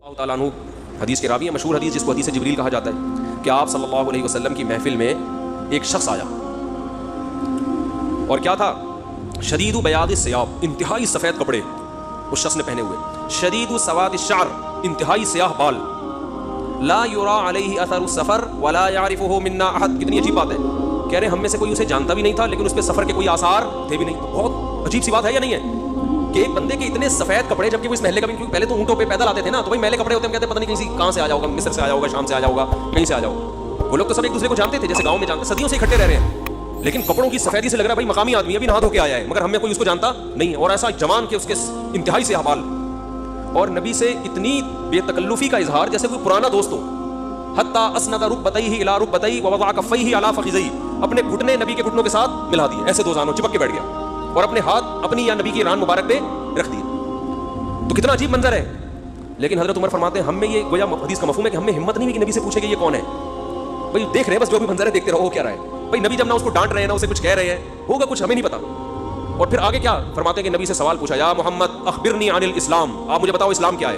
اللہ تعالیٰ عنہ حدیث کے راوی ہیں، مشہور حدیث جس کو حدیث جبریل کہا جاتا ہے کہ آپ صلی اللہ علیہ وسلم کی محفل میں ایک شخص آیا اور کیا تھا؟ شدید بیاض الثیاب، انتہائی سفید کپڑے اس شخص نے پہنے ہوئے، شدید سواد الشعر، انتہائی سیاہ بال، لا یرا علیہ اثر السفر ولا یعرفہ منا احد۔ کتنی عجیب بات ہے، کہہ رہے ہم میں سے کوئی اسے جانتا بھی نہیں تھا لیکن اس پہ سفر کے کوئی آثار تھے بھی نہیں۔ بہت عجیب سی بات ہے یا نہیں ہے کہ ایک بندے کے اتنے سفید کپڑے، جبکہ وہ اس محلے کا بھی، کیونکہ پہلے تو اونٹوں پہ پیدل آتے تھے نا، تو بھائی میلے کپڑے ہوتے ہیں، کہتے ہیں پتہ نہیں کہیں کہاں سے آیا ہوگا، مصر سے آیا ہوگا، شام سے آیا ہوگا، کہیں سے آیا ہوگا۔ وہ لوگ تو سب ایک دوسرے کو جانتے تھے، جیسے گاؤں میں جانتے، صدیوں سے اکٹھے رہ رہے ہیں، لیکن کپڑوں کی سفیدی سے لگ رہا ہے بھائی مقامی آدمی ابھی نہا دھو کے آیا ہے، مگر ہم میں کوئی اس کو جانتا نہیں ہے، اور ایسا جوان کہ اس کے انتہائی سے حوال، اور نبی سے اتنی بے تکلفی کا اظہار جیسے کوئی پرانا دوست ہو۔ حتی اسند رکبتیہ الی رکبتیہ ووضع کفیہ الی فخذیہ، اپنے گھٹنے نبی کے گھٹنوں کے ساتھ ملا دیے، ایسے دو زانوں چپک کے بیٹھ گیا اور اپنے ہاتھ اپنی یا نبی کی ران مبارک پہ رکھ دیے۔ تو کتنا عجیب منظر ہے، لیکن حضرت عمر فرماتے ہیں ہم میں یہ گویا حدیث کا مفہوم ہے کہ ہم میں ہمت نہیں ہوئی کہ نبی سے پوچھے کہ یہ کون ہے، بھائی دیکھ رہے ہیں بس جو بھی منظر ہے دیکھتے رہو، ہو کیا رہا ہے بھائی، نبی جب نہ اس کو ڈانٹ رہے ہیں نہ اسے کچھ کہہ رہے ہیں، ہوگا کچھ ہمیں نہیں پتا۔ اور پھر آگے کیا فرماتے ہیں کہ نبی سے سوال پوچھا، یا محمد اخبرنی عن الاسلام، آپ مجھے بتاؤ اسلام کیا ہے؟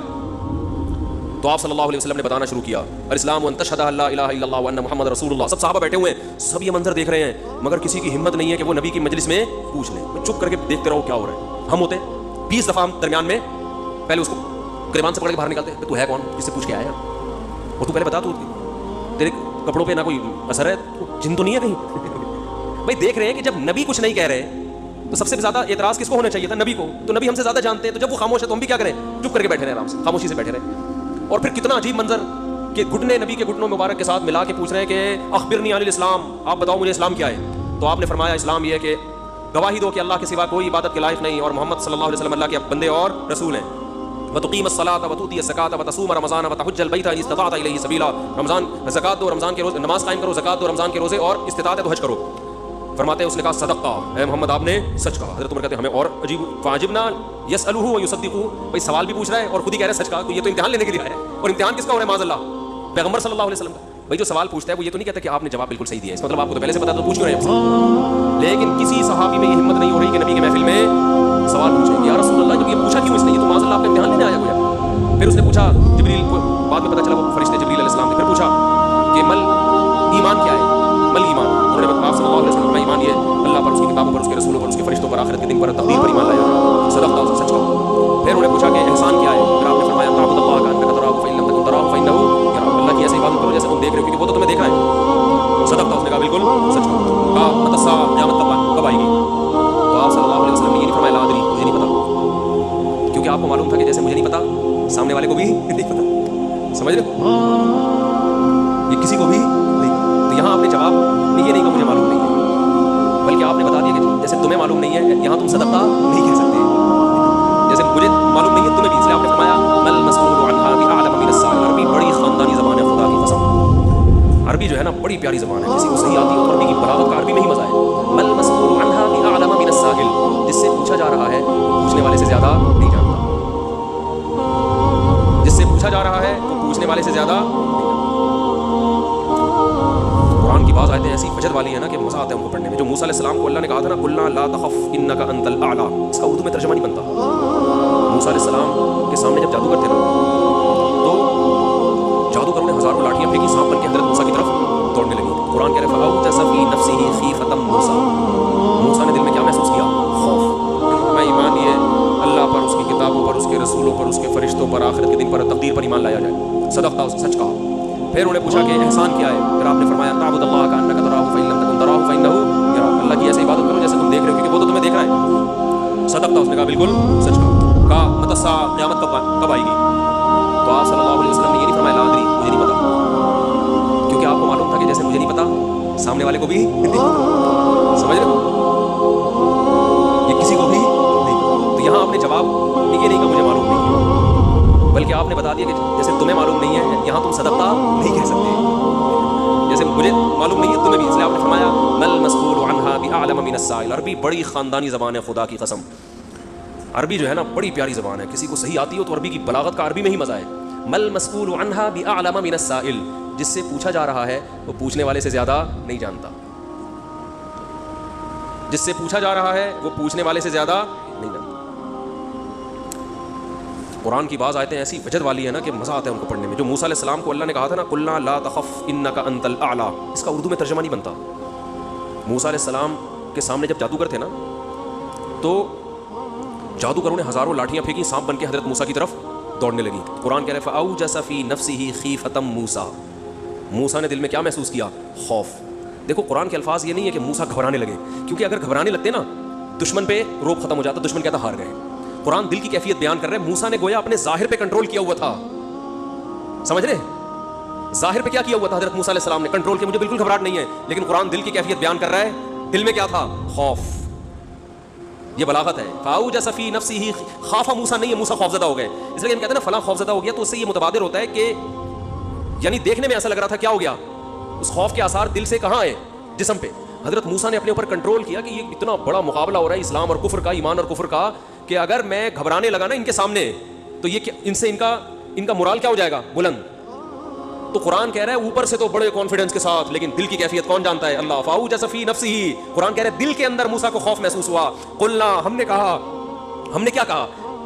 تو آپ صلی اللہ علیہ وسلم نے بتانا شروع کیا، الاسلام ان تشہد ان لا الہ الا اللہ وان محمد رسول اللہ۔ سب صحابہ بیٹھے ہوئے ہیں، سب یہ منظر دیکھ رہے ہیں، مگر کسی کی ہمت نہیں ہے کہ وہ نبی کی مجلس میں پوچھ لیں، چپ کر کے دیکھتے رہو کیا ہو رہا ہے۔ ہم ہوتے 20 دفعہ ہم درمیان میں پہلے اس کو گریبان سے پکڑ کے باہر نکالتے کہ تو ہے کون، کس سے پوچھ کے آیا، اور تو پہلے بتا، تو تیرے کپڑوں پہ نہ کوئی اثر ہے، جن تو نہیں ہے کہیں؟ بھائی دیکھ رہے ہیں کہ جب نبی کچھ نہیں کہہ رہے تو سب سے زیادہ اعتراض کس کو ہونا چاہیے تھا؟ نبی کو، تو نبی ہم سے زیادہ جانتے ہیں، تو جب وہ خاموش ہے تو ہم بھی کیا کریں؟ چپ کر کے بیٹھے رہے، آرام سے خاموشی سے بیٹھے رہے۔ اور پھر کتنا عجیب منظر کہ گھٹنے نبی کے گھٹنوں مبارک کے ساتھ ملا کے پوچھ رہے ہیں کہ اخبرنی عن الاسلام، آپ بتاؤ مجھے اسلام کیا ہے؟ تو آپ نے فرمایا اسلام یہ ہے کہ گواہی دو کہ اللہ کے سوا کوئی عبادت کے لائق نہیں اور محمد صلی اللہ علیہ وسلم اللہ کے بندے اور رسول ہیں، وتقیم الصلاۃ وتؤتی الزکاۃ وتصوم رمضان وتحج البیت ان استطعت الیہ سبیلا، رمضان زکات دو، رمضان کے روزے نماز قائم کرو، زکات دو، رمضان کے روزے، اور استطاعت ہے تو حج کرو۔ فرماتے ہیں اس نے کہا صدقہ، اے محمد آپ نے سچ کہا۔ حضرت عمر کہتے ہیں ہمیں اور عجیب، فعجبنا یسألہ ویصدقہ، بھائی سوال بھی پوچھ رہا ہے اور خود ہی کہہ رہا ہے سچ کہا، تو یہ تو امتحان لینے کے لیے آیا ہے، اور امتحان کس کا ہو رہا ہے؟ معاذ اللہ پیغمبر صلی اللہ علیہ وسلم کا۔ بھائی جو سوال پوچھتا ہے وہ یہ تو نہیں کہتا کہ آپ نے جواب بالکل صحیح دیا ہے، اس مطلب آپ کو تو پہلے سے پتا تو پوچھ کیوں رہے ہیں، لیکن کسی صحابی میں یہ ہمت نہیں ہو رہی کہ نبی کی محفل میں سوال پوچھیں، یا رسول اللہ جب یہ پوچھا کیوں اس نے، یہ تو معاذ اللہ آپ کا امتحان لینے آیا گیا۔ پھر اس نے پوچھا، جبریل کو بعد میں پتا چلا وہ فرشتے جبریل علیہ السلام نے، پھر پوچھا کہ مل ایمان کیا ہے، مل ایمان، انہوں نے بتایا صلی اللہ علیہ وسلم کا ایمان یہ اللہ پر، اس کی کتابوں پر، اس کے رسولوں پر، اس کے فرشتوں پر، آخرت کے دن پر، تقدیر پر ایمان لایا جائے، صدقہ اس سچ کہا۔ پھر انہوں نے پوچھا کہ احسان کیا ہے، پھر آپ نے فرمایا تعبد اللہ کانک تراہ فإن لم تکن تراہ فإنہ یراک، اللہ کی ایسی عبادت کرو جیسے تم دیکھ رہے ہو کیونکہ وہ تو تمہیں دیکھ رہا ہے، صدقہ اس نے کہا بالکل سچ کہا۔ کہا متی الساعۃ، قیامت کب آئے گی؟ تو آپ صلی اللہ علیہ وسلم نے یہ نہیں فرمایا لا ادری، مجھے نہیں پتا، کیونکہ آپ کو معلوم تھا کہ جیسے مجھے نہیں پتا سامنے والے کو بھی نہیں پتا، سمجھ رہے ہو، یہ کسی کو بھی نہیں۔ تو یہاں آپ نے جواب یہ نہیں کہا مجھے معلوم نہیں ہے، بلکہ آپ نے بتا دیا کہ جیسے تمہیں معلوم نہیں ہے یہاں تم صدقہ نہیں کہہ سکتے، جیسے مجھے معلوم نہیں ہے تمہیں بھی، اس لیے آپ نے فرمایا مل مسئول عنہا بأعلم من السائل۔ عربی بڑی خاندانی زبان ہے، خدا کی قسم، عربی جو ہے نا بڑی پیاری زبان ہے، کسی کو صحیح آتی ہو تو عربی کی بلاغت کا عربی میں ہی مزہ ہے۔ مل مسئول عنہا بأعلم من السائل، جس سے پوچھا جا رہا ہے پوچھنے والے سے زیادہ نہیں جانتا، جس سے پوچھا جا رہا ہے وہ پوچھنے والے سے زیادہ نہیں جانتا۔ قرآن کی بعض آیتیں ایسی فجر والی ہیں نا کہ مزہ آتا ہے ان کو پڑھنے میں۔ جو موسیٰ علیہ السلام کو اللہ نے کہا تھا نا قلنا لا تخف انک انت الاعلی، اس کا اردو میں ترجمہ نہیں بنتا۔ موسیٰ علیہ السلام کے سامنے جب جادوگر تھے نا تو جادوگروں نے ہزاروں لاٹھیاں پھینکی، سانپ بن کے حضرت موسیٰ کی طرف دوڑنے لگی۔ قرآن کہہ رہا ہے فأوجس فی نفسہ خیفۃ موسیٰ، موسیٰ نے دل میں کیا محسوس کیا؟ خوف۔ میں ایمان یہ اللہ پر، اس کی کتابوں پر، اس کے رسولوں پر، اس کے فرشتوں پر، آخرت کے دن پر، تقدیر پر ایمان لایا جائے، صدقہ اس سچ کہا۔ پھر انہوں نے پوچھا کہ احسان کیا ہے، پھر آپ نے فرمایا تعبد اللہ کانک تراہ فإن لم تکن تراہ فإنہ یراک، اللہ کی ایسی عبادت کرو جیسے تم دیکھ رہے ہو کیونکہ وہ تو تمہیں دیکھ رہا ہے، صدقہ اس نے کہا بالکل سچ کہا۔ کہا متی الساعۃ، قیامت کب آئے گی؟ تو آپ صلی اللہ علیہ وسلم نے یہ نہیں فرمایا لا ادری، مجھے نہیں پتا، کیونکہ آپ کو معلوم تھا کہ جیسے مجھے نہیں پتا سامنے والے کو بھی نہیں پتا، سمجھ رہے ہو، یہ کسی کو بھی نہیں۔ تو یہاں آپ نے جواب یہ نہیں کہا مجھے معلوم نہیں ہے، بلکہ آپ نے بتا دیا کہ جیسے تمہیں معلوم نہیں ہے یہاں تم صدقہ نہیں کہہ سکتے، جیسے مجھے معلوم نہیں ہے تمہیں بھی، اس لیے آپ نے فرمایا مل مسئول عنہا بأعلم من السائل۔ عربی بڑی خاندانی زبان ہے، خدا کی قسم، عربی جو ہے نا بڑی پیاری زبان ہے، کسی کو صحیح آتی ہو تو عربی کی بلاغت کا عربی میں ہی مزہ ہے۔ مل مسئول عنہا بأعلم من السائل، جس سے پوچھا جا رہا ہے وہ پوچھنے والے سے زیادہ نہیں جانتا، جس سے پوچھا جا رہا ہے وہ پوچھنے والے سے زیادہ نہیں جانتا۔ قرآن کی بعض آیتیں ایسی وجد والی ہیں نا کہ مزہ آتا ہے ان کو پڑھنے میں. جو موسیٰ علیہ السلام کو اللہ نے کہا تھا نا قلنا لا تخف انک انت الاعلی, اس کا اردو میں ترجمہ نہیں بنتا. موسیٰ علیہ السلام کے سامنے جب جادوگر تھے نا تو جادوگروں نے ہزاروں لاٹھیاں پھینکی, سانپ بن کے حضرت موسیٰ کی طرف دوڑنے لگی. قرآن کہہ رہا ہے فاوجس فی نفسہ خیفۃ موسیٰ, موسیٰ نے دل میں کیا محسوس کیا؟ خوف. دیکھو قرآن کے الفاظ یہ نہیں ہے کہ موسیٰ گھبرانے لگے, کیونکہ اگر گھبرانے لگتے نا دشمن پہ روب ختم ہو جاتا, دشمن کہتا ہار گئے. قرآن دل کی کیفیت بیان کر رہے ہیں. موسیٰ نے گویا اپنے ظاہر پہ کنٹرول کیا ہوا تھا, سمجھ رہے ہیں؟ ظاہر پہ کیا کیا ہوا تھا حضرت موسیٰ علیہ السلام نے؟ کنٹرول کیا, مجھے بالکل گھبراہٹ نہیں ہے. لیکن قرآن دل کی کیفیت بیان کر رہا ہے, دل میں کیا تھا؟ خوف. یہ بلاغت ہے. فاوجس فی نفسہ, خاف موسیٰ نہیں ہے, موسیٰ خوفزدہ ہو گئے. اس لیے ہم کہتے ہیں نا فلاں خوفزدہ ہو گیا, تو اس سے یہ متبادر ہوتا ہے کہ یعنی دیکھنے میں ایسا لگ رہا تھا کیا ہو گیا, اس خوف کے آثار دل سے کہاں آئے؟ جسم پہ. حضرت موسیٰ نے اپنے اوپر کنٹرول کیا کہ یہ اتنا بڑا مقابلہ ہو رہا ہے اسلام اور کفر کا, ایمان اور کفر کا, کہ اگر میں گھبرانے لگا نا ان کے سامنے تو یہ ان سے ان کا مورال کیا ہو جائے گا؟ بلند. تو قرآن کہہ رہا ہے اوپر سے تو بڑے کانفیڈنس کے ساتھ, لیکن دل کی کیفیت کون جانتا ہے؟ اللہ. فاوجس فی نفسہ, قرآن کہہ رہا ہے دل کے اندر موسیٰ کو خوف محسوس ہوا. قلنا, ہم نے کہا, ہم نے کیا کہا؟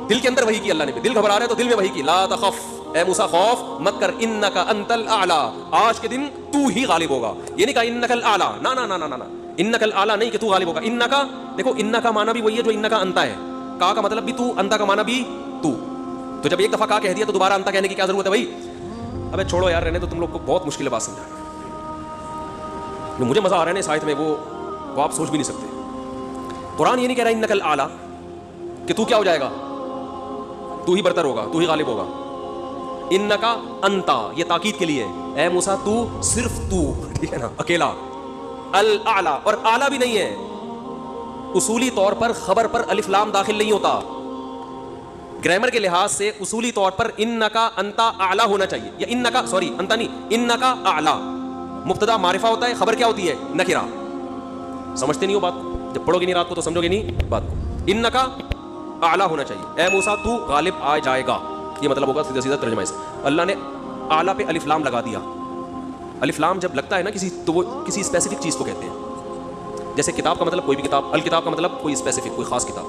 دل کے اندر وحی کی اللہ نے. دل گھبرا رہا ہے تو دل میں وحی کی, لا تخف, اے موسیٰ خوف مت کر, انک انت الاعلی, آج کے دن تو ہی غالب ہوگا. یہ نہیں کہا انک الاعلی, نا نا نا نا نا, انک الاعلی نہیں کہ تو غالب ہوگا. انک, دیکھو انک کا معنی بھی وہی ہے جو انک انت ہے. کا مطلب بھی تو, انت کا معنی بھی تو. تو جب ایک دفعہ کا کہہ دیا تو دوبارہ انت کہنے کی کیا ضرورت ہے بھائی؟ ابے چھوڑو یار, رہنے تو, تم لوگ کو بہت مشکل ہے بات سمجھانا. جو مجھے مزہ آ رہا ہے نا اس آیت میں وہ آپ سوچ بھی نہیں سکتے. قرآن یہ نہیں کہہ رہا انک الاعلی کہ تو کیا ہو جائے گا, تو ہی برتر ہوگا, تو ہی غالب ہوگا. انکا انتا, یہ تاکید کے لیے, اے موسیٰ تو, صرف تو, ٹھیک ہے نا, اکیلا. الاعلی, اور اعلیٰ بھی نہیں ہے. اصولی طور پر خبر پر الف لام داخل نہیں ہوتا. گرامر کے لحاظ سے اصولی طور پر انکا انتا اعلیٰ ہونا چاہیے, یا انکا, سوری انتا نہیں, انکا اعلیٰ. مبتدا معرفہ ہوتا ہے, خبر کیا ہوتی ہے؟ نکرہ. سمجھتے نہیں ہو بات, جب پڑھو گے نہیں رات کو تو سمجھو گے نہیں بات کو. انکا اعلیٰ ہونا چاہیے, اے موسیٰ تو غالب آ جائے گا, یہ مطلب ہوگا سیدھا سیدھا ترجمہ. اس اللہ نے اعلیٰ پہ الف لام لگا دیا. الف لام جب لگتا ہے نا کسی, تو وہ کسی اسپیسیفک چیز کو کہتے ہیں. جیسے کتاب کا مطلب کوئی بھی کتاب, الکتاب کا مطلب کوئی اسپیسیفک, کوئی خاص کتاب.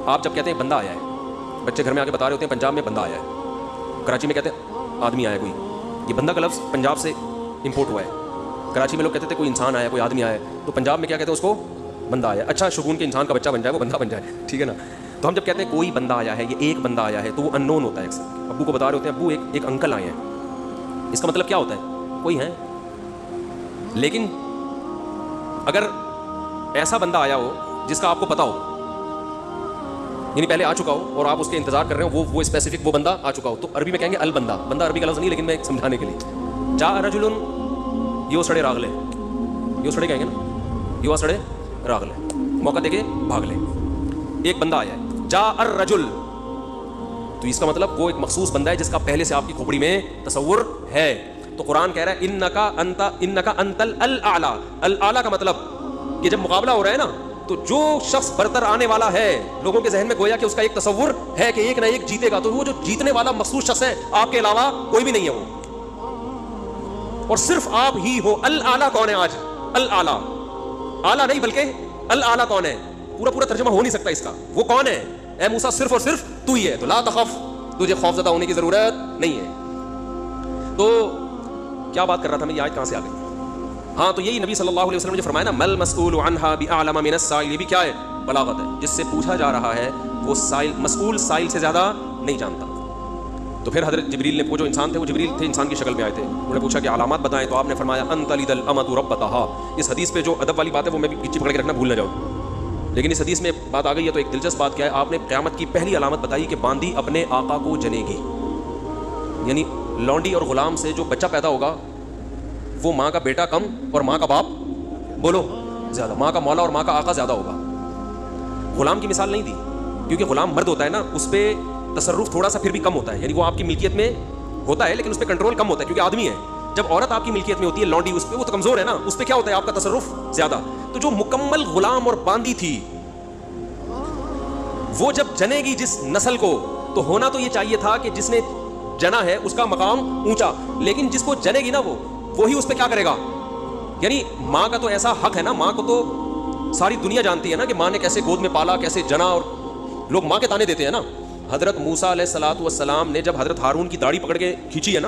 آپ جب کہتے ہیں بندہ آیا ہے, بچے گھر میں آ کے بتا رہے ہوتے ہیں پنجاب میں بندہ آیا ہے, کراچی میں کہتے ہیں آدمی آیا کوئی. یہ بندہ کا لفظ پنجاب سے امپورٹ ہوا ہے. کراچی میں لوگ کہتے تھے کوئی انسان آیا, کوئی آدمی آیا ہے, تو پنجاب میں کیا کہتے ہیں اس کو؟ بندہ آیا. اچھا, شگون کے انسان کا بچہ بن جائے وہ بندہ بن جائے, ٹھیک ہے نا. تو ہم جب کہتے ہیں کوئی بندہ آیا ہے, یہ ایک بندہ آیا ہے, تو وہ ان نون ہوتا ہے. ابو کو بتا رہے ہوتے ہیں ابو ایک انکل آئے ہیں, اس کا مطلب کیا ہوتا ہے؟ کوئی ہے. لیکن اگر ایسا بندہ آیا ہو جس کا آپ کو پتا ہو, یعنی پہلے آ چکا ہو اور آپ اس کے انتظار کر رہے ہو, وہ اسپیسیفک وہ بندہ آ چکا ہو, تو عربی میں کہیں گے البندہ. بندہ عربی کا لفظ نہیں, لیکن میں سمجھانے کے لیے, جا رجل یو سڑے راغلے, یو سڑے کہیں گے نا, یو سڑے راغلے, موقع دے کے بھاگ لے. ایک بندہ آیا ہے, جا الرجل, تو اس کا مطلب وہ ایک مخصوص بندہ ہے جس کا پہلے سے آپ کی کھوپڑی میں تصور ہے. تو قرآن کہہ رہا ہے انکا انت الاعلی. الاعلی کا مطلب کہ جب مقابلہ ہو رہا ہے نا, تو جو شخص برتر آنے والا ہے, لوگوں کے ذہن میں گویا کہ اس کا ایک تصور ہے کہ ایک نہ ایک جیتے گا, تو وہ جو جیتنے والا مخصوص شخص ہے, آپ کے علاوہ کوئی بھی نہیں ہے وہ, اور صرف آپ ہی ہو. الاعلی کون ہے آج؟ الاعلی, اعلیٰ نہیں بلکہ الاعلی کون ہے؟ پورا ترجمہ ہو نہیں سکتا اس کا. وہ کون ہے؟ اے موسیٰ صرف اور صرف تو ہی ہے. تو لا تخف, تجھے خوف زدہ ہونے کی ضرورت نہیں ہے. تو کیا بات کر رہا تھا میں, یہ آیت کہاں سے آ گئی؟ ہاں, تو یہی نبی صلی اللہ علیہ وسلم نے فرمایا نا, مل مسئول عنہا باعلم من السائل, یہ بھی کیا ہے؟ بلاغت ہے. جس سے پوچھا جا رہا ہے وہ سائل, مسئول سائل سے زیادہ نہیں جانتا. تو پھر حضرت جبریل نے, وہ جو انسان تھے, وہ جبریل تھے, انسان کی شکل میں آئے تھے, انہوں نے پوچھا کہ علامات بتائیں, تو آپ نے فرمایا ان تلد الامۃ ربتہا. اس حدیث پہ جو ادب والی بات ہے وہ میں بھی پیچھے پکڑ کے رکھنا بھول نہ جاؤ, لیکن اس حدیث میں بات آ گئی ہے. تو ایک دلچسپ بات کیا ہے, آپ نے قیامت کی پہلی علامت بتائی کہ باندی اپنے آقا کو جنے گی. یعنی لونڈی اور غلام سے جو بچہ پیدا ہوگا وہ ماں کا بیٹا کم اور ماں کا باپ بولو زیادہ, ماں کا مولا اور ماں کا آقا زیادہ ہوگا. غلام کی مثال نہیں دی, کیونکہ غلام مرد ہوتا ہے نا, اس پہ تصرف تھوڑا سا پھر بھی کم ہوتا ہے, یعنی وہ آپ کی ملکیت میں ہوتا ہے لیکن اس پہ کنٹرول کم ہوتا ہے کیونکہ آدمی ہے. جب عورت آپ کی ملکیت میں ہوتی ہے, لونڈی, اس پہ وہ تو کمزور ہے نا, اس پہ کیا ہوتا ہے آپ کا تصرف زیادہ. تو جو مکمل غلام اور باندی تھی وہ جب جنے گی جس نسل کو, تو ہونا تو یہ چاہیے تھا کہ جس نے جنا ہے اس کا مقام اونچا, لیکن جس کو جنے گی نا وہی اس پہ کیا کرے گا. یعنی ماں کا تو ایسا حق ہے نا, ماں کو تو ساری دنیا جانتی ہے نا کہ ماں نے کیسے گود میں پالا, کیسے جنا, اور لوگ ماں کے تانے دیتے ہیں نا. حضرت موسیٰ علیہ الصلوۃ والسلام نے جب حضرت ہارون کی داڑھی پکڑ کے کھینچی ہے نا،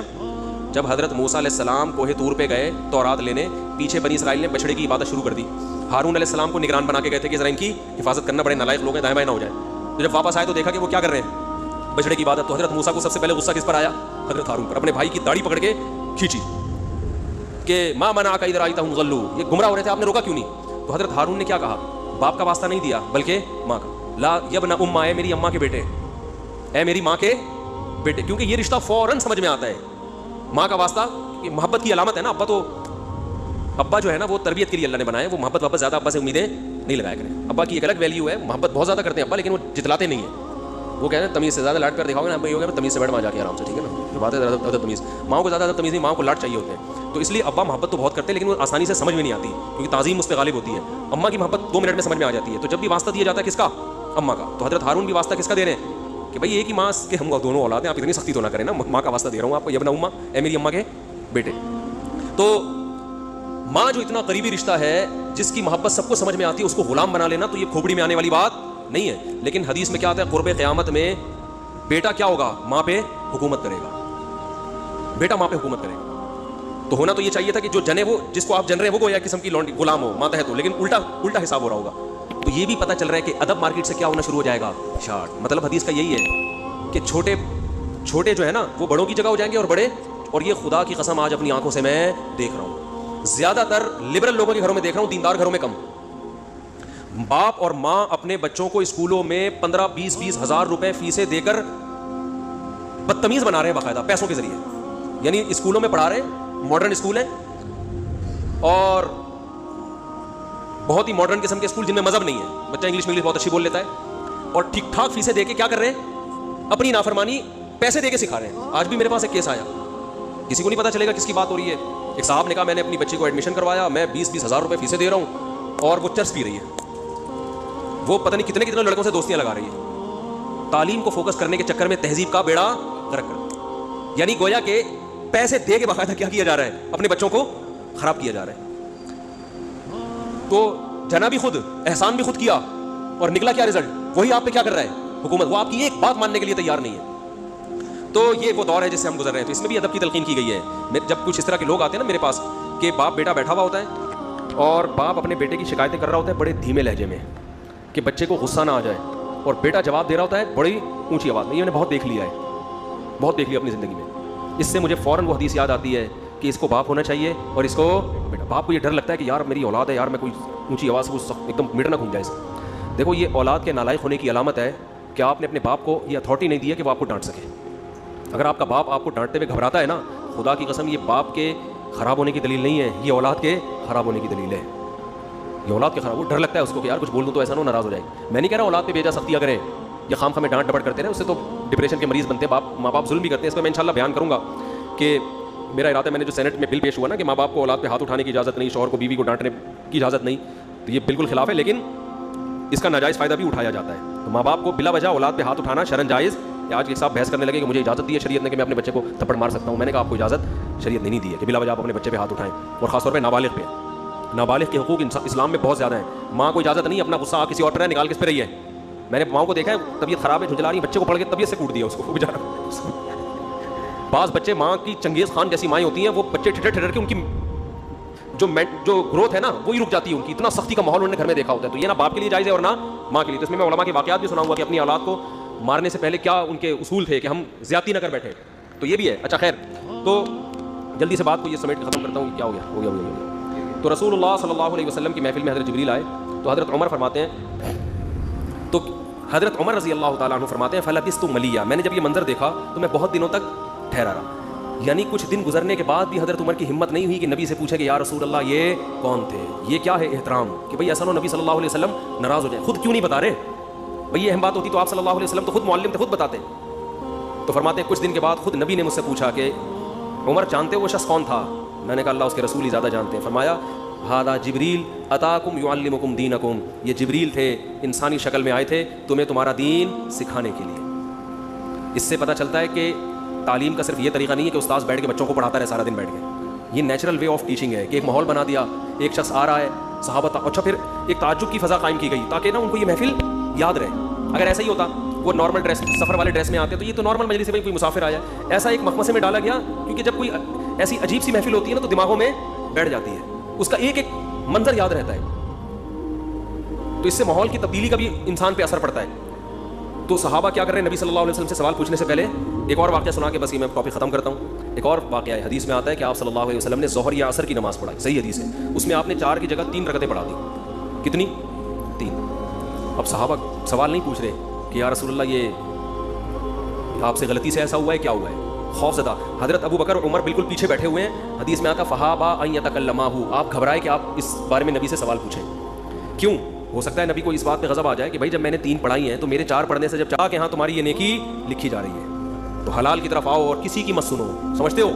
جب حضرت موسیٰ علیہ السلام کوہ طور پہ گئے تورات لینے، پیچھے بنی اسرائیل نے بچڑے کی عبادت شروع کر دی. ہارون علیہ السلام کو نگران بنا کے گئے تھے کہ ذرا ان کی حفاظت کرنا، بڑے نالائق لوگ ہیں، دائیں بائیں نہ ہو جائیں. تو جب واپس آئے تو دیکھا کہ وہ کیا کر رہے ہیں، بچڑے کی عبادت. تو حضرت موسیٰ کو سب سے پہلے غصہ کس پر آیا؟ حضرت ہارون پر. اپنے بھائی کی داڑھی پکڑ کے کھینچی کہ ما منعک اذ رأیتہم ضلوا، یہ گمراہ ہو رہے تھے، آپ نے روکا کیوں نہیں؟ تو حضرت ہارون نے کیا کہا؟ باپ کا واسطہ نہیں دیا بلکہ ماں کا. لا یبن امہ، اے میری اماں کے بیٹے، اے میری ماں کے بیٹے. کیونکہ یہ رشتہ فوراً سمجھ میں آتا ہے. ماں کا واسطہ یہ محبت کی علامت ہے نا. ابا جو ہے نا وہ تربیت کے لیے اللہ نے بنایا ہے، وہ محبت واپس زیادہ ابا سے امیدیں نہیں لگایا کریں. ابا کی ایک الگ ویلیو ہے، محبت بہت زیادہ کرتے ہیں ابا، لیکن وہ جتلاتے نہیں ہیں. وہ کہتے ہیں تمیز سے زیادہ لاٹ کر دکھاؤ گے نا، ابا یہ ہوگا تمیز سے بیٹھ وہاں جا کے آرام سے، ٹھیک ہے نا. جو بات ہے زیادہ تمیز، ماؤں کو زیادہ تمیز نہیں، ماؤں کو لاٹ چاہیے ہوتے ہیں. تو اس لیے ابا محبت تو بہت کرتے ہیں لیکن وہ آسانی سے سمجھ میں نہیں آتی، کیونکہ تعظیم اس پہ غالب ہوتی ہے. اماں کی محبت 2 منٹ میں سمجھ میں آ جاتی ہے. تو جب بھی واسطہ دیا جاتا ہے کس کا؟ اماں کا. تو حضرت ہارون بھی واسطہ کس کا دے رہے ہیں کہ بھائی ایک ہی ماں کے ہم دونوں اولاد ہیں، آپ اتنی سختی تو نہ کریں نا. ماں کا واسطہ دے رہا ہوں آپ کو، ابن امہ، اے میری اماں کے بیٹے. تو ماں جو اتنا قریبی رشتہ ہے، جس کی محبت سب کو سمجھ میں آتی ہے، اس کو غلام بنا لینا تو یہ کھوپڑی میں آنے والی بات نہیں ہے. لیکن حدیث میں کیا آتا ہے؟ قرب قیامت میں بیٹا کیا ہوگا؟ ماں پہ حکومت کرے گا. بیٹا ماں پہ حکومت کرے گا. تو ہونا تو یہ چاہیے تھا کہ جو جنے وہ جس کو آپ جن رہے ہیں وہ گویا قسم کی لونڈی غلام ہو، ماتحت ہو، لیکن الٹا حساب ہو رہا ہوگا. تو یہ بھی پتہ چل رہا ہے کہ ادب مارکیٹ سے کیا ہونا شروع ہو جائے گا؟ شارٹ. مطلب حدیث کا یہی ہے کہ چھوٹے جو ہے نا وہ بڑوں کی جگہ ہو جائیں گے اور بڑے. اور یہ خدا کی قسم آج اپنی آنکھوں سے میں دیکھ رہا ہوں، زیادہ تر لبرل لوگوں کے گھروں میں دیکھ رہا ہوں، دیندار گھروں میں کم. باپ اور ماں اپنے بچوں کو اسکولوں میں 15-20 ہزار روپے فیسیں دے کر بدتمیز بنا رہے ہیں باقاعدہ پیسوں کے ذریعے. یعنی اسکولوں میں پڑھا رہے ہیں، ماڈرن اسکول ہیں اور بہت ہی ماڈرن قسم کے اسکول جن میں مذہب نہیں ہے، بچہ انگلش بہت اچھی بول لیتا ہے، اور ٹھیک ٹھاک فیسیں دے کے کیا کر رہے ہیں؟ اپنی نافرمانی پیسے دے کے سکھا رہے ہیں. آج بھی میرے پاس ایک کیس آیا، کسی کو نہیں پتا چلے گا کس کی بات ہو رہی ہے. ایک صاحب نے کہا میں نے اپنی بچی کو ایڈمیشن کروایا، میں 20 ہزار روپے فیسیں دے رہا ہوں اور وہ چرس پی رہی ہے، وہ پتہ نہیں کتنے لڑکوں سے دوستیاں لگا رہی ہے. تعلیم کو فوکس کرنے کے چکر میں تہذیب کا بیڑا غرق کر، یعنی گویا کہ پیسے دے کے باقاعدہ کیا کیا جا رہا ہے؟ اپنے بچوں کو خراب کیا جا رہا ہے. تو جنا بھی خود، احسان بھی خود کیا، اور نکلا کیا رزلٹ؟ وہی آپ پہ کیا کر رہا ہے؟ حکومت. وہ آپ کی ایک بات ماننے کے لیے تیار نہیں ہے. تو یہ وہ دور ہے جس سے ہم گزر رہے ہیں. تو اس میں بھی ادب کی تلقین کی گئی ہے. جب کچھ اس طرح کے لوگ آتے ہیں نا میرے پاس کہ باپ بیٹا بیٹھا ہوا ہوتا ہے اور باپ اپنے بیٹے کی شکایتیں کر رہا ہوتا ہے بڑے دھیمے لہجے میں کہ بچے کو غصہ نہ آ جائے، اور بیٹا جواب دے رہا ہوتا ہے بڑی اونچی آواز میں. یہ میں نے بہت دیکھ لیا ہے، بہت دیکھ لیا اپنی زندگی میں. اس سے مجھے فوراً وہ حدیث یاد آتی ہے کہ اس کو باپ ہونا چاہیے اور اس کو بیٹا. باپ کو یہ ڈر لگتا ہے کہ یار میری اولاد ہے، یار میں کوئی اونچی آواز سے ایک دم میٹر نہ کھل جائے. دیکھو یہ اولاد کے نالائق ہونے کی علامت ہے کہ آپ نے اپنے باپ کو یہ اتھارٹی نہیں دی ہے کہ وہ آپ کو ڈانٹ سکے. اگر آپ کا باپ آپ کو ڈانٹتے ہوئے گھبراتا ہے نا، خدا کی قسم یہ باپ کے خراب ہونے کی دلیل نہیں ہے، یہ اولاد کے خراب ہونے کی دلیل ہے. یہ اولاد کے خراب، وہ ڈر لگتا ہے اس کو کہ یار کچھ بول دوں تو ایسا نہ ناراض ہو جائے. میں نہیں کہہ رہا اولاد پہ بیجا سختیاں کریں یا خام خامے ڈانٹ ڈپٹ کرتے رہے، اس سے تو ڈپریشن کے مریض بنتے ہیں. ماں باپ ظلم بھی کرتے ہیں. اس میں انشاءاللہ بیان کروں گا کہ میرا ارادہ ہے، میں نے جو سینٹ میں بل پیش ہوا نا کہ ماں باپ کو اولاد پہ ہاتھ اٹھانے کی اجازت نہیں، شوہر کو بیوی کو ڈانٹنے کی اجازت نہیں، تو یہ بالکل خلاف ہے، لیکن اس کا ناجائز فائدہ بھی اٹھایا جاتا ہے. تو ماں باپ کو بلا وجہ اولاد پہ ہاتھ اٹھانا شرعاً جائز. آج ایک صاحب بحث کرنے لگے کہ مجھے اجازت دی ہے شریعت نے کہ میں اپنے بچے کو تھپڑ مار سکتا ہوں. میں نے کہا آپ کو اجازت شریعت نہیں دی ہے کہ بلا وجہ آپ اپنے بچے پہ ہاتھ اٹھائیں، اور خاص طور پہ نابالغ پہ. نابالغ کے حقوق اسلام میں بہت زیادہ ہیں. ماں کو اجازت نہیں اپنا غصہ کسی اور پر نکال کس پہ رہی ہے. میں نے ماؤں کو دیکھا ہے طبیعت خراب ہے، جھنجلا رہی، بچے کو پڑھ کے طبیعت سے کوٹ دیا اس کو بیچارہ. بعض بچے ماں کی چنگیز خان جیسی مائیں ہوتی ہیں، وہ بچے ٹھٹر کے ان کی جو گروتھ ہے نا وہی رک جاتی ہے ان کی. اتنا سختی کا ماحول انہوں نے گھر میں دیکھا ہوتا ہے. تو یہ نہ باپ کے لیے جائز ہے اور نہ ماں کے لیے. تو اس میں علماء کے واقعات بھی سناؤں گا کہ اپنی اولاد کو مارنے سے پہلے کیا ان کے اصول تھے کہ ہم زیادتی نہ کر بیٹھے. تو یہ بھی ہے. اچھا خیر، تو جلدی سے بات کو یہ سمیٹ کے ختم کرتا ہوں. کیا ہو گیا. تو رسول اللہ صلی اللہ علیہ وسلم کی محفل میں حضرت جبریل آئے تو حضرت عمر فرماتے ہیں، تو حضرت عمر رضی اللہ تعالیٰ عنہ فرماتے ہیں فلبثت ملیہ، میں نے جب یہ منظر دیکھا تو میں بہت دنوں تک ٹھہرا رہا. یعنی کچھ دن گزرنے کے بعد بھی حضرت عمر کی ہمت نہیں ہوئی کہ نبی سے پوچھے کہ یا رسول اللہ یہ کون تھے، یہ کیا ہے احترام کہ بھئی ایسا نہ نبی صلی اللہ علیہ وسلم ناراض ہو جائیں. خود کیوں نہیں بتا رہے بھئی؟ یہ اہم بات ہوتی تو آپ صلی اللہ علیہ وسلم تو خود معلم تھے، خود بتاتے. تو فرماتے ہیں کچھ دن کے بعد خود نبی نے مجھ سے پوچھا کہ عمر جانتے وہ شخص کون تھا؟ میں نے کہا اللہ اس کے رسول ہی زیادہ جانتے ہیں. فرمایا ھذا جبریل اتاکم یعلمکم دینکم، یہ جبریل تھے، انسانی شکل میں آئے تھے تمہیں تمہارا دین سکھانے کے لیے. اس سے پتہ چلتا ہے کہ تعلیم کا صرف یہ طریقہ نہیں ہے کہ استاذ بیٹھ کے بچوں کو پڑھاتا رہے سارا دن بیٹھ کے. یہ نیچرل وے آف ٹیچنگ ہے کہ ایک ماحول بنا دیا، ایک شخص آ رہا ہے، صحابہ اچھا پھر ایک تعجب کی فضا قائم کی گئی تاکہ نا ان کو یہ محفل یاد رہے. اگر ایسا ہی ہوتا وہ نارمل ڈریس سفر والے ڈریس میں آتے ہیں تو یہ تو نارمل مجلس ہے بھائی، کوئی مسافر آیا. ایسا ایک مخمصے میں ڈالا گیا کیونکہ جب کوئی ایسی عجیب سی محفل ہوتی ہے نا تو دماغوں میں بیٹھ جاتی ہے, اس کا ایک ایک منظر یاد رہتا ہے, تو اس سے ماحول کی تبدیلی کا بھی انسان پہ اثر پڑتا ہے. تو صحابہ کیا کر رہے ہیں, نبی صلی اللہ علیہ وسلم سے سوال پوچھنے سے پہلے ایک اور واقعہ سنا کے بس یہ میں ٹاپک ختم کرتا ہوں. ایک اور واقعہ ہے, حدیث میں آتا ہے کہ آپ صلی اللہ علیہ وسلم نے ظہر یا عصر کی نماز پڑھائی, صحیح حدیث ہے, اس میں آپ نے 4 کی جگہ 3 رکعتیں پڑھا دی. کتنی؟ 3. اب صحابہ سوال نہیں پوچھ رہے کہ یا رسول اللہ یہ آپ سے غلطی سے ایسا ہوا ہے, کیا ہوا ہے, خوف زدہ. حضرت ابو بکر اور عمر بالکل پیچھے بیٹھے ہوئے ہیں, حدیث میں آتا فہابا ان یتکلماہ, آپ گھبرائے کہ آپ اس بارے میں نبی سے سوال پوچھیں. کیوں؟ ہو سکتا ہے نبی کو اس بات پہ غضب آ جائے کہ بھائی جب میں نے 3 پڑھائی ہیں تو میرے 4 پڑھنے سے جب چاہ کہ ہاں تمہاری یہ نیکی لکھی جا رہی ہے تو حلال کی طرف آؤ اور کسی کی مت سنو. سمجھتے ہو,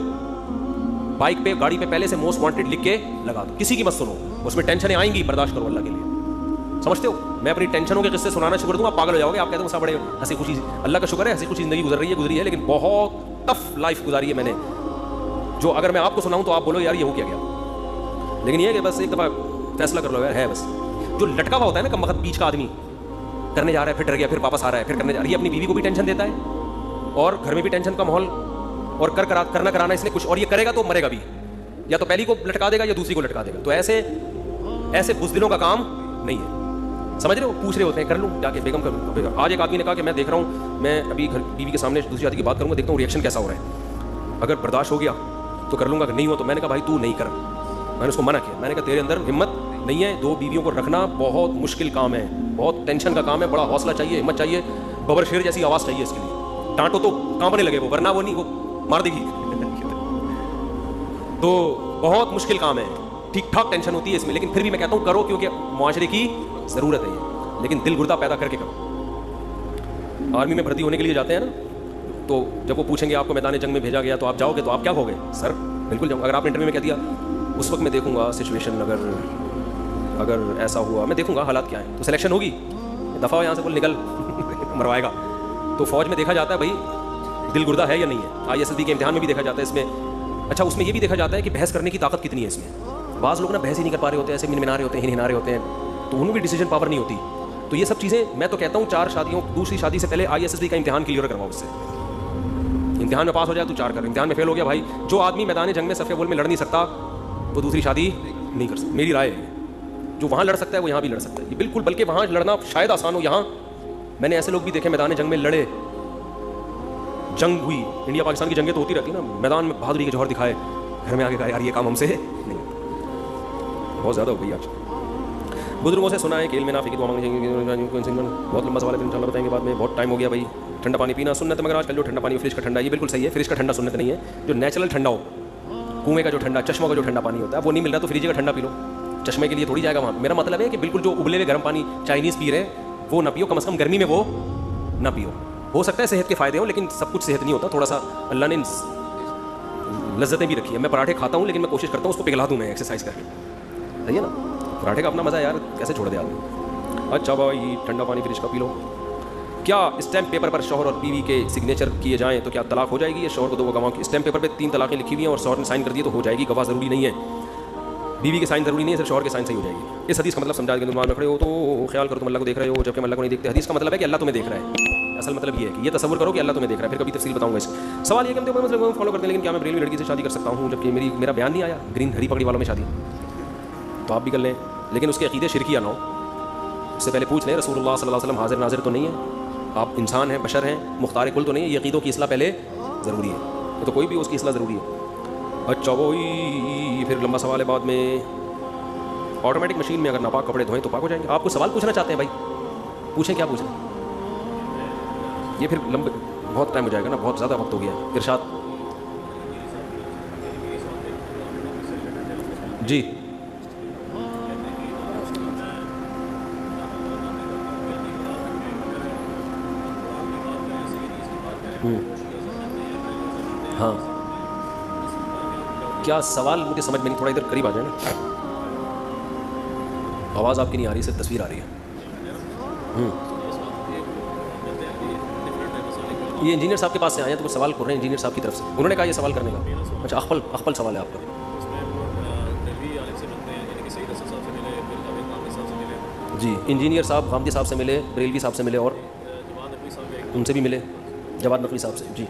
بائک پہ گاڑی پہ پہلے سے موسٹ وانٹیڈ لکھ کے لگا دو, کسی کی مت سنو, اس میں ٹینشنیں آئیں گی, برداشت کرو اللہ کے لیے. سمجھتے ہو, میں اپنی ٹینشنوں کے قصے سنانا شروع کر دوں آپ پاگل ہو جاؤ گے. آپ کہتے ہو سب بڑے ہنسی خوشی, اللہ کا شکر ہے ہنسی خوشی زندگی گزری ہے, لیکن بہت ٹف لائف گزاری ہے میں نے, جو اگر میں آپ کو سناؤں تو آپ بولو یار یہ ہو کیا گیا. لیکن یہ ہے کہ بس ایک دفعہ فیصلہ کر لو یار, ہے بس جو لٹکا ہوا ہوتا ہے نا کم وقت بیچ کا آدمی, کرنے جا رہا ہے پھر ڈر گیا, پھر واپس آ رہا ہے, پھر کرنے جا رہا ہے, یہ اپنی بیوی کو بھی ٹینشن دیتا ہے اور گھر میں بھی ٹینشن کا ماحول, اور کرنا کرانا اس نے کچھ, اور یہ کرے گا تو مرے گا بھی, یا تو پہلی کو لٹکا دے گا یا دوسری کو لٹکا دے گا. تو ایسے بزدلوں کا کام نہیں ہے. سمجھ رہے ہو, پوچھ رہے ہوتے ہیں کر لوں جا کے بیگم کروں. آج ایک آدمی نے کہا کہ میں دیکھ رہا ہوں, میں ابھی گھر بیوی کے سامنے دوسری شادی کی بات کروں گا, دیکھتا ہوں ریئیکشن کیسا ہو رہا ہے, اگر برداشت ہو گیا تو کر لوں گا, اگر نہیں ہو تو میں نے کہا بھائی تو نہیں کر. میں نے اس کو منع کیا, میں نے کہا تیرے اندر ہمت نہیں ہے, 2 بیویوں کو رکھنا بہت مشکل کام ہے, بہت ٹینشن کا کام ہے, بڑا حوصلہ چاہیے, ہمت چاہیے, ببر شیر جیسی آواز چاہیے اس کے لیے. ڈانٹو تو کانپنے لگے وہ, ورنہ وہ نہیں, وہ مار دے گی. تو بہت مشکل کام ہے, ٹھیک ٹھاک ٹینشن ہوتی ہے اس میں, لیکن پھر بھی میں کہتا ہوں کرو کیونکہ معاشرے کی ضرورت ہے یہ, لیکن دل گردہ پیدا کر کے کرو. آرمی میں بھرتی ہونے کے لیے جاتے ہیں نا, تو جب وہ پوچھیں گے آپ کو میدان جنگ میں بھیجا گیا تو آپ جاؤ گے, تو آپ کیا کہو گے؟ سر بالکل جاؤں. اگر آپ نے انٹرویو میں کہہ دیا اس وقت میں دیکھوں گا سچویشن, اگر ایسا ہوا میں دیکھوں گا حالات کیا ہیں, تو سلیکشن ہوگی, دفعہ یہاں سے بول نکل مروائے گا. تو فوج میں دیکھا جاتا ہے بھائی دل گردہ ہے یا نہیں ہے. ISSB کے امتحان میں بھی دیکھا جاتا ہے اس میں. اچھا اس میں یہ بھی دیکھا جاتا ہے کہ بحث کرنے کی طاقت کتنی ہے اس میں. بعض لوگ نا بحث ہی نہیں کر پا رہے ہوتے ہیں, ایسے منمنا رہے ہوتے ہیں, ہنا رہے ہوتے ہیں, تو ان میں بھی ڈیسیجن پاور نہیں ہوتی. تو یہ سب چیزیں میں تو کہتا ہوں 4 شادیوں, دوسری شادی سے پہلے ISSB کا امتحان کلیئر کرواؤ. اس سے امتحان میں پاس ہو جائے تو 4 کر, امتحان میں فیل ہو گیا بھائی, جو آدمی میدان جنگ میں صف اول میں لڑ نہیں سکتا وہ دوسری شادی نہیں کر سکتا. میری رائے ہے, جو وہاں لڑ سکتا ہے وہ یہاں بھی لڑ سکتا ہے. یہ بالکل, بلکہ وہاں لڑنا شاید آسان ہو, یہاں میں نے ایسے لوگ بھی دیکھے میدان جنگ میں لڑے, جنگ ہوئی, انڈیا پاکستان کی جنگیں تو ہوتی رہتی ہیں نا, میدان میں بہادری کے جوہر دکھائے, گھر میں آ کے کہا یار یہ کام ہم سے نہیں. بہت زیادہ ہو گئی آج. بزرگوں سے سنا ہے کہ علم نافع کی دعا مانگنی چاہیے. بہت لمبا سوال ہے, پھر انشاءاللہ بتائیں گے بعد میں, بہت ٹائم ہو گیا بھائی. ٹھنڈا پانی پینا سنت ہے, مگر آج کل جو ٹھنڈا پانی فریج کا ٹھنڈا, یہ بالکل صحیح ہے, فریج کا ٹھنڈا سنت نہیں ہے. جو نیچرل ٹھنڈا ہو, کنویں کا جو ٹھنڈا, چشموں کا جو ٹھنڈا پانی ہوتا ہے وہ نہیں مل رہا تو فریج کا ٹھنڈا پی لو. چشمے کے لیے تھوڑی جائے گا وہاں. میرا مطلب ہے کہ بالکل جو ابلے ہوئے گرم پانی چائنیز پی رہے ہیں وہ نہ پیو, کم از کم گرمی میں وہ نہ پیو. ہو سکتا ہے صحت کے فائدے ہوں لیکن سب کچھ صحت نہیں ہوتا, تھوڑا سا اللہ نے لذتیں بھی رکھی ہے. میں پراٹھے کھاتا ہوں لیکن میں کوشش کرتا ہوں اس کو پگھلا دوں میں ایکسرسائز کر کے, صحیح ہے نا. پراٹھے کا اپنا مزہ ہے یار, کیسے چھوڑ دے آدمی. اچھا بھائی ٹھنڈا پانی فریج کا پی لو. کیا اسٹیمپ پیپر پر شوہر اور بیوی کے سگنیچر کیے جائیں تو کیا طلاق ہو جائے گی؟ یا شوہر کو 2 گواہوں کی اسٹیمپ پیپر پہ 3 طلاقیں لکھی ہوئی ہیں اور شوہر نے سائن کر دیے تو ہو جائے گی؟ گواہ ضروری نہیں ہے, بیوی کے سائن ضروری نہیں ہے, صرف شوہر کے سائن سے ہی ہو جائے گی. اس حدیث کا مطلب سمجھا کہ دماغ میں کھڑے ہو تو خیال کرو تم اللہ کو دیکھ رہے ہو جبکہ ہم اللہ کو نہیں دیکھتے. حدیث کا مطلب ہے کہ اللہ تمہیں دیکھ رہا ہے. اصل مطلب یہ ہے کہ یہ تصور کرو کہ اللہ تمہیں دیکھ رہا ہے. پھر کبھی تفصیل بتاؤں گا اس. سوال یہ کہ ہم تو فالو کرتے ہیں لیکن کیا میں بریلوی لڑکی سے شادی کر سکتا ہوں جبکہ میرا بیان نہیں آیا گرین ہری پگڑی والوں میں شادی؟ تو آپ بھی کر لیں لیکن اس کے عقیدے شرکیہ نہ ہو. اس سے پہلے پوچھ لیں رسول اللہ صلی اللہ علیہ وسلم حاضر ناظر تو نہیں ہے, آپ انسان ہیں, بشر ہیں, مختار کل تو نہیں ہے. یہ عقیدوں کی اصلاح پہلے ضروری ہے, تو کوئی بھی اس کی اصلاح ضروری ہے. اچھا وہی پھر لمبا سوال ہے بعد میں. آٹومیٹک مشین میں اگر ناپاک کپڑے دھوئیں تو پاک ہو جائیں گے؟ آپ کو سوال پوچھنا چاہتے ہیں بھائی, پوچھیں کیا پوچھیں. یہ پھر لمبے بہت ٹائم ہو جائے گا نا, بہت زیادہ وقت ہو گیا. ارشاد جی. ہاں کیا سوال مجھے سمجھ میں نہیں, تھوڑا ادھر قریب آ جائیں نا, آواز آپ کی نہیں آ رہی, صرف تصویر آ رہی ہے. یہ انجینئر صاحب کے پاس سے آئے ہیں تو وہ سوال کر رہے ہیں انجینئر صاحب کی طرف سے, انہوں نے کہا یہ سوال کرنے کا. اچھا اخپل سوال ہے آپ کا. جی انجینئر صاحب غامدی صاحب سے ملے, بریلوی صاحب سے ملے, اور ان سے بھی ملے جواد نقوی صاحب سے. جی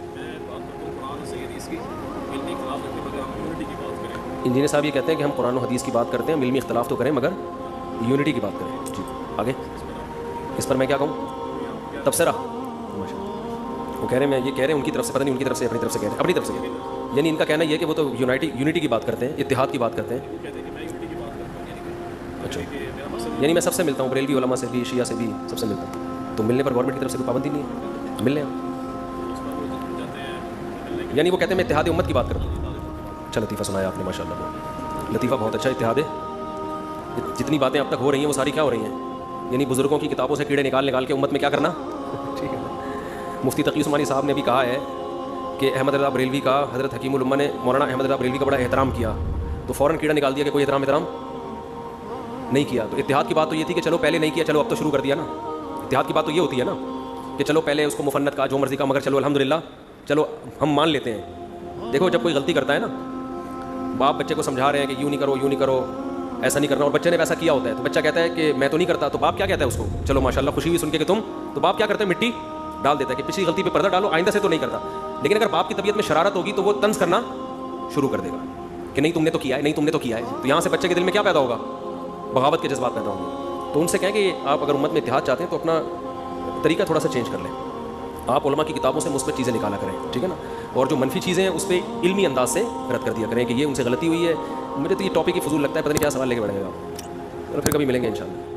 انجینئر صاحب یہ کہتے ہیں کہ ہم قرآن و حدیث کی بات کرتے ہیں, علمی اختلاف تو کریں مگر یونٹی کی بات کریں. جی آگے اس پر میں کیا کہوں؟ تبصرہ. وہ کہہ رہے ہیں, میں یہ کہہ رہے ہیں ان کی طرف سے, پتہ نہیں ان کی طرف سے اپنی طرف سے کہہ رہے ہیں, اپنی طرف سے کہہ رہے ہیں. یعنی ان کا کہنا یہ ہے کہ وہ تو یونٹی کی بات کرتے ہیں, اتحاد کی بات کرتے ہیں. اچھا یعنی میں سب سے ملتا ہوں, بریلوی علماء سے بھی, شیعہ سے بھی, سب سے ملتا ہوں. تو ملنے پر گورنمنٹ کی طرف سے کوئی پابندی نہیں ہے, مل لیں ہم. یعنی وہ کہتے ہیں میں اتحاد امت کی بات کرتا ہوں. اچھا لطیفہ سنایا آپ نے, ماشاء اللہ لطیفہ بہت اچھا. اتحاد جتنی باتیں اب تک ہو رہی ہیں وہ ساری کیا ہو رہی ہیں؟ یعنی بزرگوں کی کتابوں سے کیڑے نکال کے امت میں کیا کرنا. ٹھیک ہے. مفتی تقی عثمانی صاحب نے بھی کہا ہے کہ احمد رضا بریلوی کا, حضرت حکیم الامہ نے مولانا احمد رضا بریلوی کا بڑا احترام کیا, تو فوراً کیڑا نکال دیا کہ کوئی احترام نہیں کیا. تو اتحاد کی بات تو یہ تھی کہ چلو پہلے نہیں کیا, چلو اب تو شروع کر دیا نا. اتحاد کی بات تو یہ ہوتی ہے نا کہ چلو پہلے اس کو مفنت کا جو مرضی کا, مگر چلو الحمدللہ چلو ہم مان لیتے ہیں. دیکھو جب کوئی غلطی کرتا ہے نا, باپ بچے کو سمجھا رہے ہیں کہ یوں نہیں کرو ایسا نہیں کرنا, اور بچے نے ویسا کیا ہوتا ہے تو بچہ کہتا ہے کہ میں تو نہیں کرتا, تو باپ کیا کہتا ہے اس کو, چلو ماشاءاللہ خوشی ہوئی سن کے کہ تم, تو باپ کیا کرتا ہے مٹی ڈال دیتا ہے کہ پچھلی غلطی پہ پردہ ڈالو, آئندہ سے تو نہیں کرتا. لیکن اگر باپ کی طبیعت میں شرارت ہوگی تو وہ طنز کرنا شروع کر دے گا کہ نہیں تم نے تو کیا ہے, نہیں تم نے تو کیا ہے. تو یہاں سے بچے کے دل میں کیا پیدا ہوگا؟ بغاوت کے جذبات پیدا ہوں گے. تو ان سے کہیں کہ آپ اگر امت میں اتحاد چاہتے ہیں تو اپنا طریقہ تھوڑا سا چینج کر لیں. آپ علماء کی کتابوں سے مثبت چیزیں نکالا کریں, ٹھیک ہے نا, اور جو منفی چیزیں ہیں اس پہ علمی انداز سے رد کر دیا کریں کہ یہ ان سے غلطی ہوئی ہے. مجھے تو یہ ٹاپک ہی فضول لگتا ہے, پتہ نہیں کیا سوال لے کے بڑھے گا. چلو پھر کبھی ملیں گے انشاءاللہ.